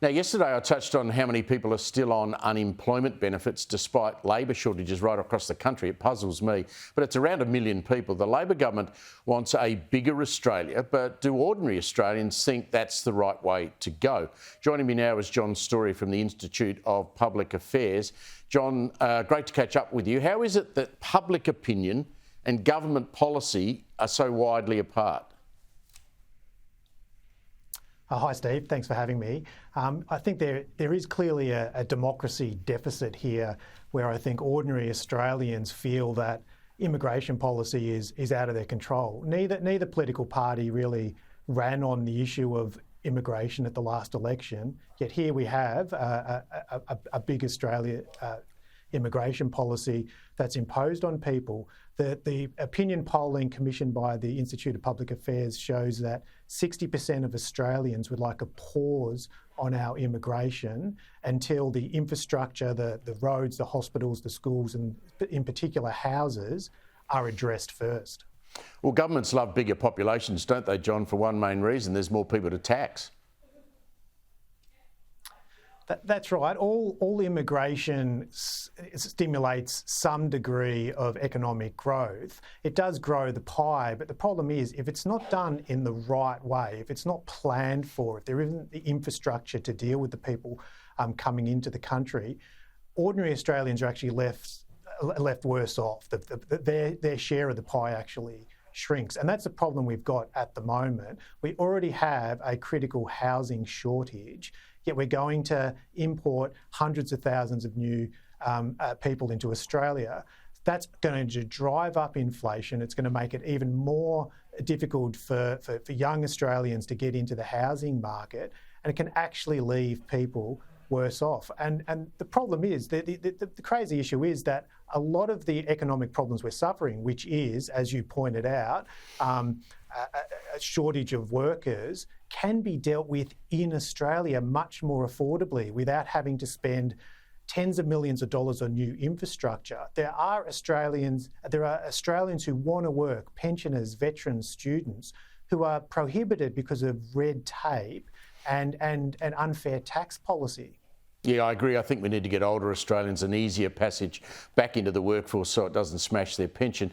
Now, yesterday I touched on how many people are still on unemployment benefits despite labour shortages right across the country. It puzzles me, but it's around 1 million people. The Labor government wants a bigger Australia, but do ordinary Australians think that's the right way to go? Joining me now is John Storey from the Institute of Public Affairs. John, great to catch up with you. How is it that public opinion and government policy are so widely apart? Hi, Steve. Thanks for having me. I think there is clearly a democracy deficit here where I think ordinary Australians feel that immigration policy is out of their control. Neither political party really ran on the issue of immigration at the last election, yet here we have a big Australia immigration policy that's imposed on people. The opinion polling commissioned by the Institute of Public Affairs shows that 60% of Australians would like a pause on our immigration until the infrastructure, the roads, the hospitals, the schools, and in particular houses are addressed first. Well, governments love bigger populations, don't they, John, for one main reason: there's more people to tax. That's right. All immigration stimulates some degree of economic growth. It does grow the pie, but the problem is if it's not done in the right way, if it's not planned for, if there isn't the infrastructure to deal with the people coming into the country, ordinary Australians are actually left worse off. Their share of the pie actually shrinks. And that's the problem we've got at the moment. We already have a critical housing shortage, yet we're going to import hundreds of thousands of new people into Australia. That's going to drive up inflation. It's going to make it even more difficult for young Australians to get into the housing market, and it can actually leave people worse off. And the problem is, the crazy issue is that a lot of the economic problems we're suffering, which is, as you pointed out, a shortage of workers, can be dealt with in Australia much more affordably without having to spend tens of millions of dollars on new infrastructure. There are Australians who want to work, pensioners, veterans, students, who are prohibited because of red tape and unfair tax policy. Yeah, I agree. I think we need to get older Australians an easier passage back into the workforce so it doesn't smash their pension.